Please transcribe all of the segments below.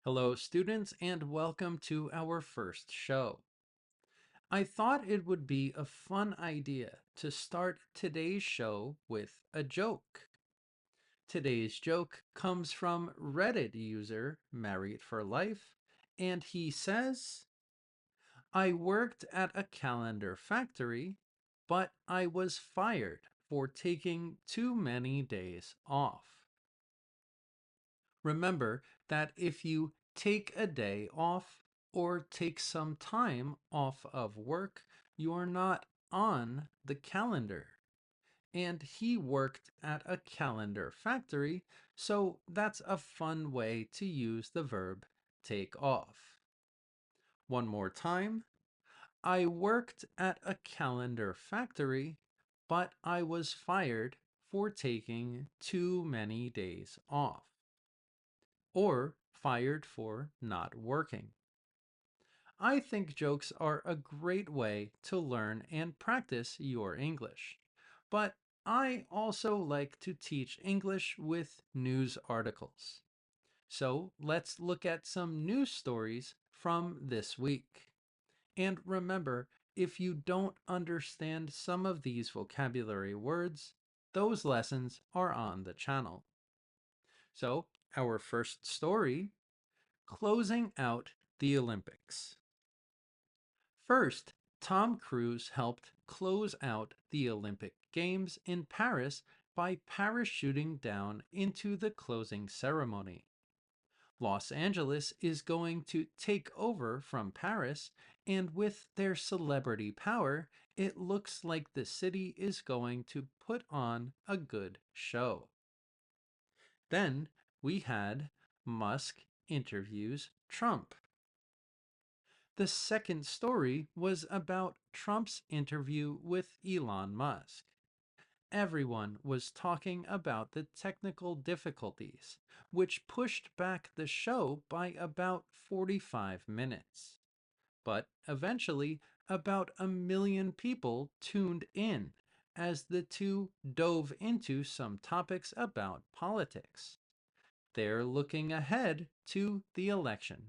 Hello, students, and welcome to our first show. I thought it would be a fun idea to start today's show with a joke. Today's joke comes from Reddit user Married for Life, and he says, I worked at a calendar factory, but I was fired for taking too many days off. Remember that if you take a day off or take some time off of work, you're not on the calendar. And he worked at a calendar factory, so that's a fun way to use the verb take off. One more time. I worked at a calendar factory, but I was fired for taking too many days off, or fired for not working. I think jokes are a great way to learn and practice your English. But I also like to teach English with news articles. So let's look at some news stories from this week. And remember, if you don't understand some of these vocabulary words, those lessons are on the channel. So, our first story, closing out the Olympics. First, Tom Cruise helped close out the Olympic Games in Paris by parachuting down into the closing ceremony. Los Angeles is going to take over from Paris, and with their celebrity power, it looks like the city is going to put on a good show. Then we had Musk interviews Trump. The second story was about Trump's interview with Elon Musk. Everyone was talking about the technical difficulties, which pushed back the show by about 45 minutes. But eventually, about 1 million people tuned in as the two dove into some topics about politics. They're looking ahead to the election.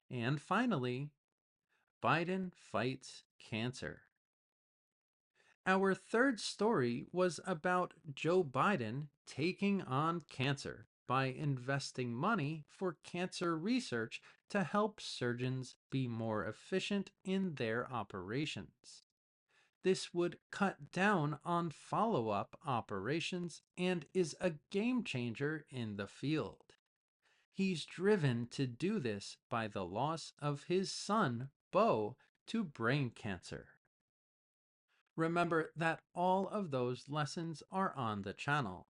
And finally, Biden fights cancer. Our third story was about Joe Biden taking on cancer by investing money for cancer research to help surgeons be more efficient in their operations. This would cut down on follow up operations and is a game changer in the field. He's driven to do this by the loss of his son, Beau, to brain cancer. Remember that all of those lessons are on the channel,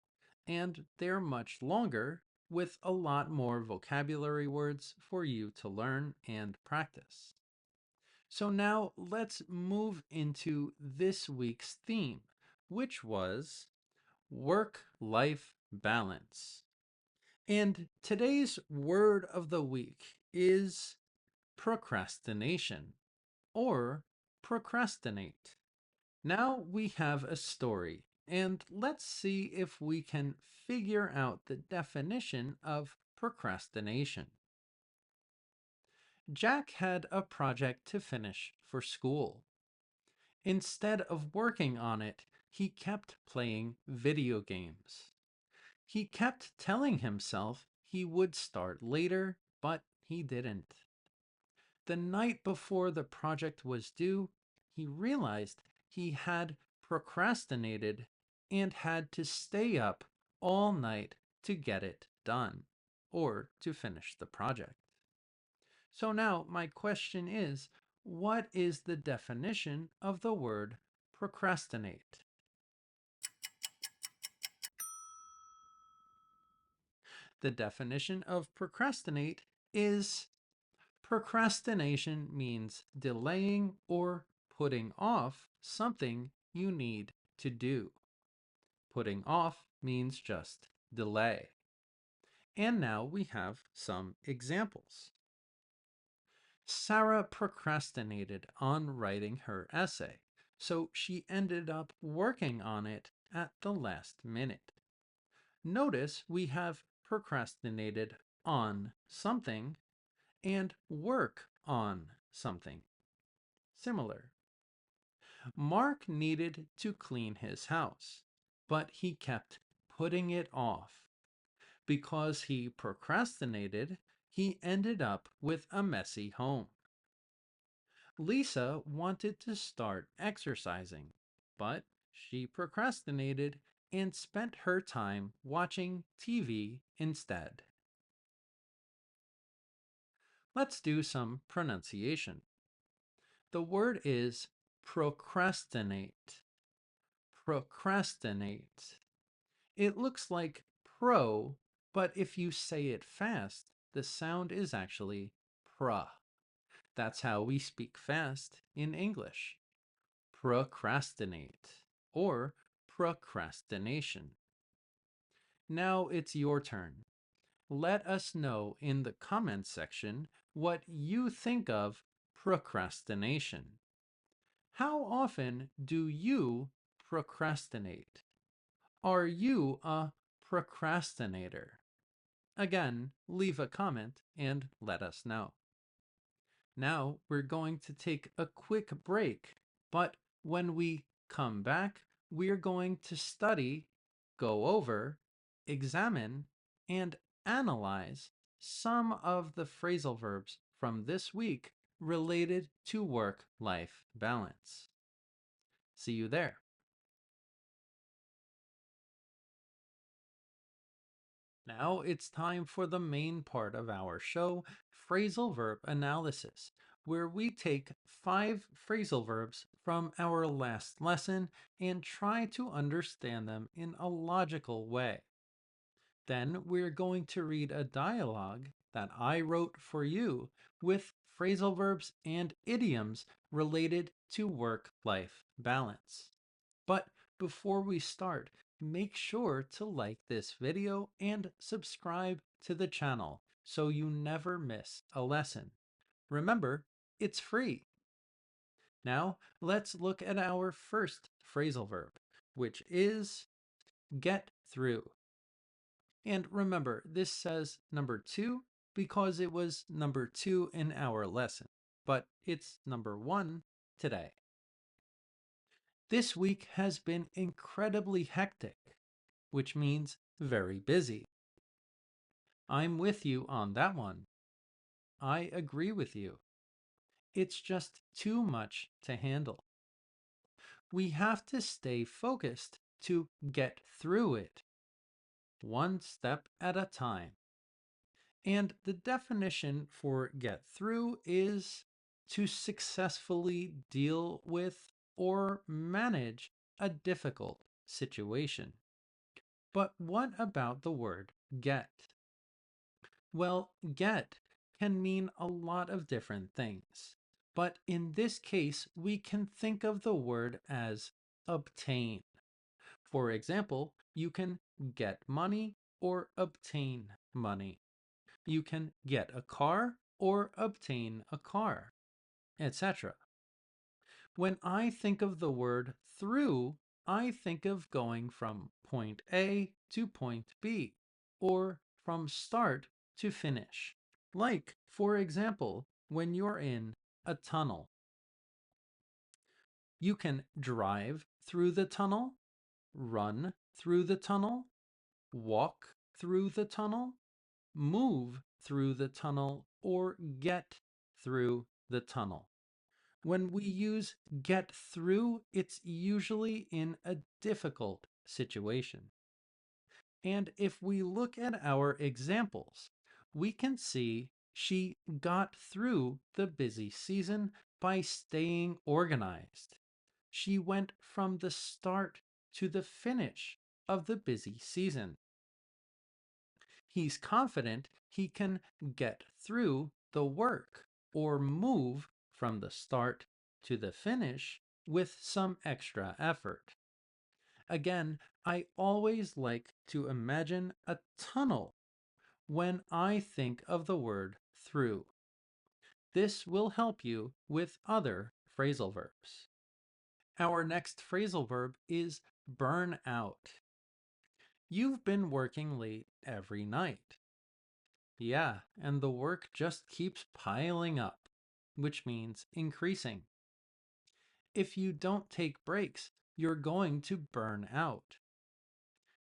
and they're much longer with a lot more vocabulary words for you to learn and practice. So now let's move into this week's theme, which was work-life balance. And today's word of the week is procrastination or procrastinate. Now we have a story, and let's see if we can figure out the definition of procrastination. Jack had a project to finish for school. Instead of working on it, he kept playing video games. He kept telling himself he would start later, but he didn't. The night before the project was due, he realized he had procrastinated and had to stay up all night to get it done or to finish the project. So now my question is, what is the definition of the word procrastinate? The definition of procrastinate is procrastination means delaying or putting off something you need to do. Putting off means just delay. And now we have some examples. Sarah procrastinated on writing her essay, so she ended up working on it at the last minute. Notice we have procrastinated on something and work on something. Similar. Mark needed to clean his house, but he kept putting it off. Because he procrastinated, he ended up with a messy home. Lisa wanted to start exercising, but she procrastinated and spent her time watching TV instead. Let's do some pronunciation. The word is procrastinate. Procrastinate. It looks like pro, but if you say it fast, the sound is actually pra. That's how we speak fast in English. Procrastinate or procrastination. Now it's your turn. Let us know in the comments section what you think of procrastination. How often do you procrastinate? Are you a procrastinator? Again, leave a comment and let us know. Now we're going to take a quick break, but when we come back, we're going to study, go over, examine, and analyze some of the phrasal verbs from this week related to work-life balance. See you there. Now it's time for the main part of our show, phrasal verb analysis, where we take 5 phrasal verbs from our last lesson and try to understand them in a logical way. Then we're going to read a dialogue that I wrote for you with phrasal verbs and idioms related to work-life balance. But before we start, make sure to like this video and subscribe to the channel so you never miss a lesson. Remember, it's free. Now, let's look at our first phrasal verb, which is get through. And remember, this says number 2 because it was number 2 in our lesson, but it's number 1 today. This week has been incredibly hectic, which means very busy. I'm with you on that one. I agree with you. It's just too much to handle. We have to stay focused to get through it, one step at a time. And the definition for get through is to successfully deal with or manage a difficult situation. But what about the word get? Well, get can mean a lot of different things. But in this case, we can think of the word as obtain. For example, you can get money or obtain money. You can get a car or obtain a car, etc. When I think of the word through, I think of going from point A to point B, or from start to finish. Like, for example, when you're in a tunnel. You can drive through the tunnel, run through the tunnel, walk through the tunnel, move through the tunnel, or get through the tunnel. When we use get through, it's usually in a difficult situation. And if we look at our examples, we can see she got through the busy season by staying organized. She went from the start to the finish of the busy season. He's confident he can get through the work or move from the start to the finish with some extra effort. Again, I always like to imagine a tunnel when I think of the word through. This will help you with other phrasal verbs. Our next phrasal verb is burn out. You've been working late every night. Yeah, and the work just keeps piling up, which means increasing. If you don't take breaks, you're going to burn out.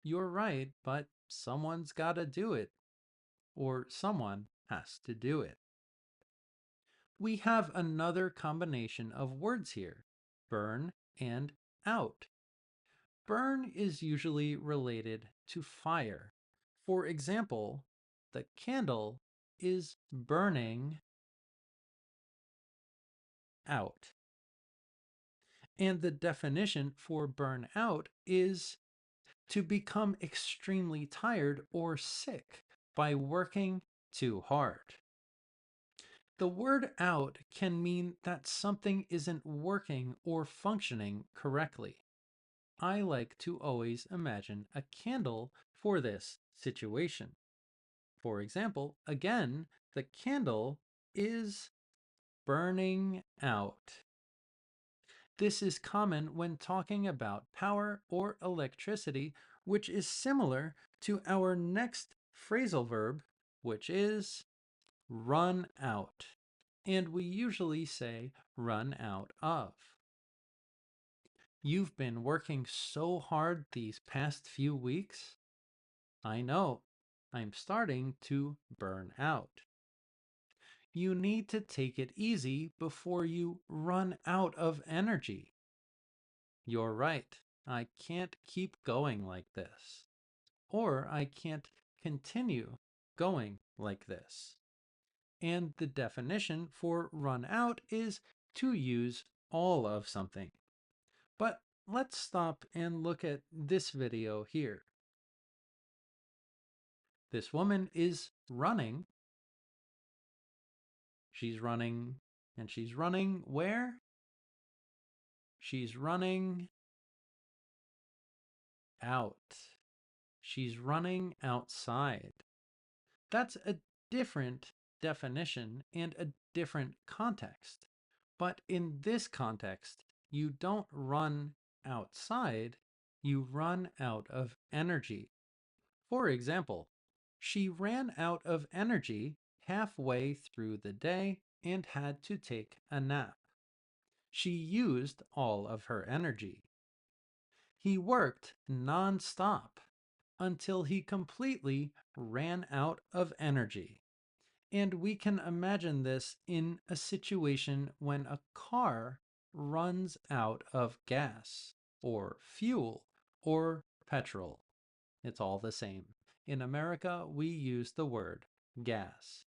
You're right, but someone's got to do it, or someone has to do it. We have another combination of words here, burn and out. Burn is usually related to fire. For example, the candle is burning out. And the definition for burn out is to become extremely tired or sick by working too hard. The word out can mean that something isn't working or functioning correctly. I like to always imagine a candle for this situation. For example, again, the candle is burning out. This is common when talking about power or electricity, which is similar to our next phrasal verb, which is run out. And we usually say run out of. You've been working so hard these past few weeks. I know. I'm starting to burn out. You need to take it easy before you run out of energy. You're right. I can't keep going like this. Or I can't continue going like this. And the definition for run out is to use all of something. But let's stop and look at this video here. This woman is running. She's running, and she's running where? She's running out. She's running outside. That's a different definition and a different context. But in this context, you don't run outside, you run out of energy. For example, she ran out of energy halfway through the day and had to take a nap. She used all of her energy. He worked non-stop until he completely ran out of energy. And we can imagine this in a situation when a car runs out of gas or fuel or petrol. It's all the same. In America, we use the word gas.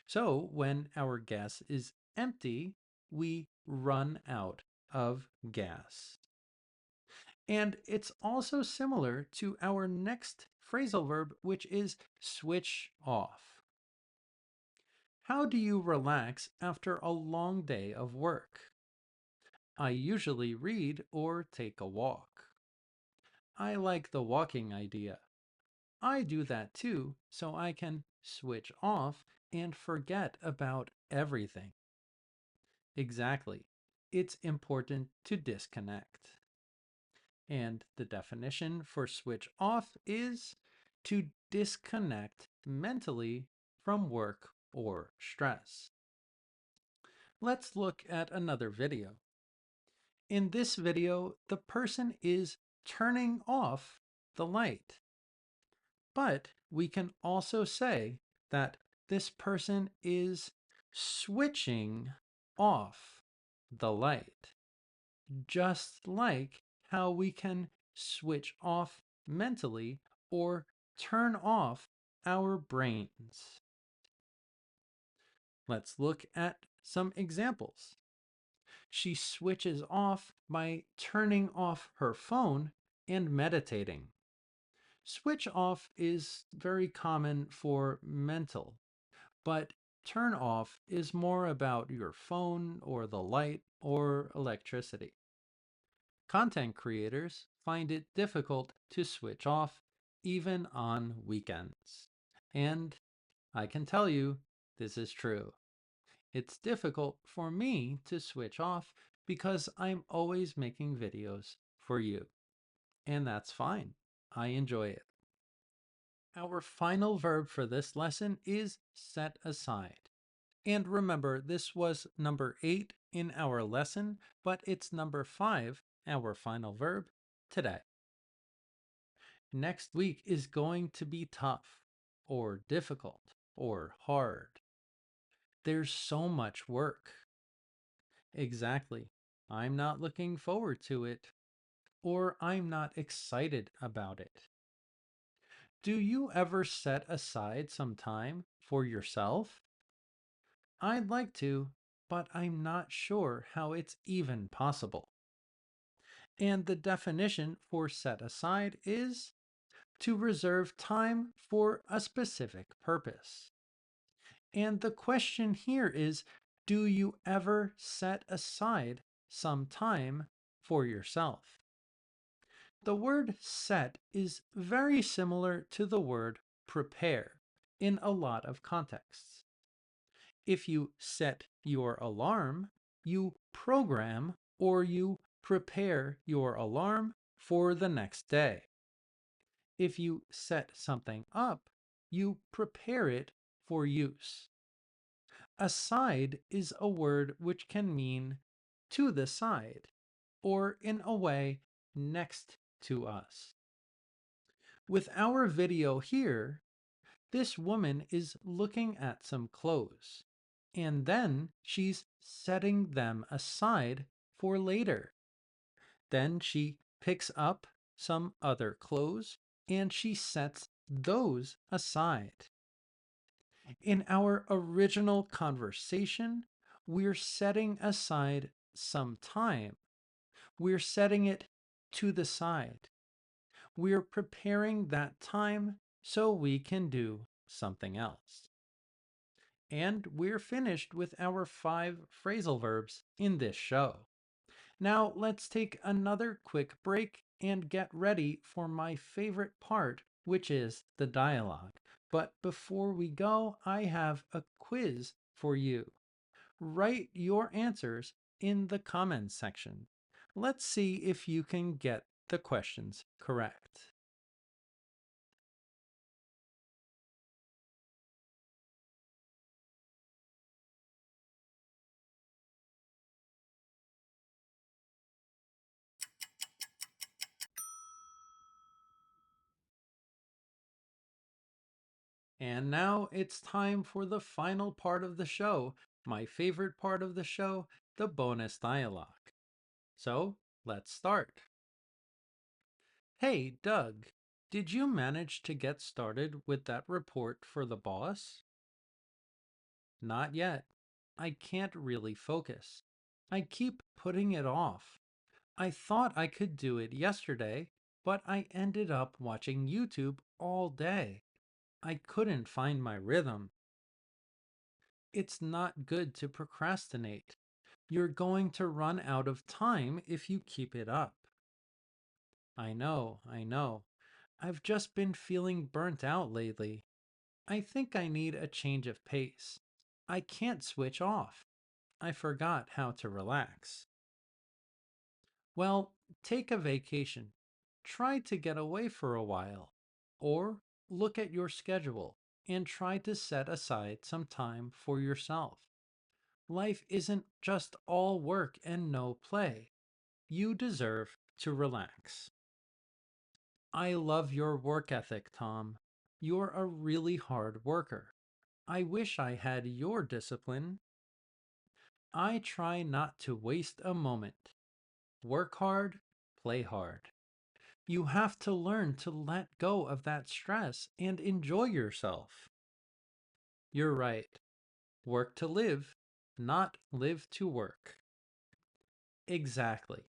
So when our gas is empty, we run out of gas. And it's also similar to our next phrasal verb, which is switch off. How do you relax after a long day of work? I usually read or take a walk. I like the walking idea. I do that too, so I can switch off and forget about everything. Exactly. It's important to disconnect. And the definition for switch off is to disconnect mentally from work or stress. Let's look at another video. In this video, the person is turning off the light. But we can also say that this person is switching off the light, just like how we can switch off mentally or turn off our brains. Let's look at some examples. She switches off by turning off her phone and meditating. Switch off is very common for mental, but turn off is more about your phone or the light or electricity. Content creators find it difficult to switch off even on weekends. And I can tell you, this is true. It's difficult for me to switch off because I'm always making videos for you. And that's fine. I enjoy it. Our final verb for this lesson is set aside. And remember, this was number 8 in our lesson, but it's number 5, our final verb, today. Next week is going to be tough, or difficult, or hard. There's so much work. Exactly. I'm not looking forward to it, or I'm not excited about it. Do you ever set aside some time for yourself? I'd like to, but I'm not sure how it's even possible. And the definition for set aside is to reserve time for a specific purpose. And the question here is, do you ever set aside some time for yourself? The word set is very similar to the word prepare in a lot of contexts. If you set your alarm, you program or you prepare your alarm for the next day. If you set something up, you prepare it for use. Aside is a word which can mean to the side, or in a way next to us. With our video here, this woman is looking at some clothes, and then she's setting them aside for later. Then she picks up some other clothes and she sets those aside. In our original conversation, we're setting aside some time. We're setting it to the side. We're preparing that time so we can do something else. And we're finished with our 5 phrasal verbs in this show. Now let's take another quick break and get ready for my favorite part, which is the dialogue. But before we go, I have a quiz for you. Write your answers in the comments section. Let's see if you can get the questions correct. And now it's time for the final part of the show, my favorite part of the show, the bonus dialogue. So let's start. Hey, Doug, did you manage to get started with that report for the boss? Not yet. I can't really focus. I keep putting it off. I thought I could do it yesterday, but I ended up watching YouTube all day. I couldn't find my rhythm. It's not good to procrastinate. You're going to run out of time if you keep it up. I know, I know. I've just been feeling burnt out lately. I think I need a change of pace. I can't switch off. I forgot how to relax. Well, take a vacation. Try to get away for a while. Or look at your schedule and try to set aside some time for yourself. Life isn't just all work and no play. You deserve to relax. I love your work ethic, Tom. You're a really hard worker. I wish I had your discipline. I try not to waste a moment. Work hard, play hard. You have to learn to let go of that stress and enjoy yourself. You're right. Work to live, not live to work. Exactly.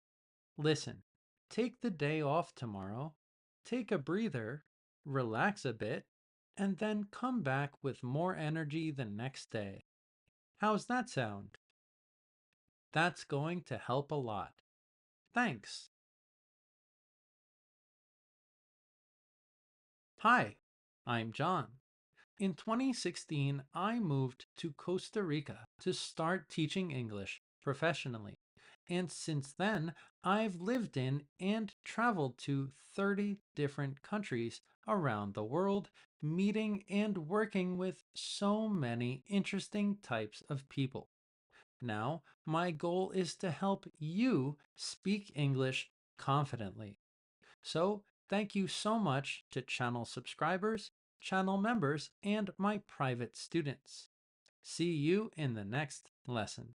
Listen, take the day off tomorrow, take a breather, relax a bit, and then come back with more energy the next day. How's that sound? That's going to help a lot. Thanks. Hi, I'm John. In 2016, I moved to Costa Rica to start teaching English professionally. And since then, I've lived in and traveled to 30 different countries around the world, meeting and working with so many interesting types of people. Now, my goal is to help you speak English confidently. So, thank you so much to channel subscribers, channel members, and my private students. See you in the next lesson.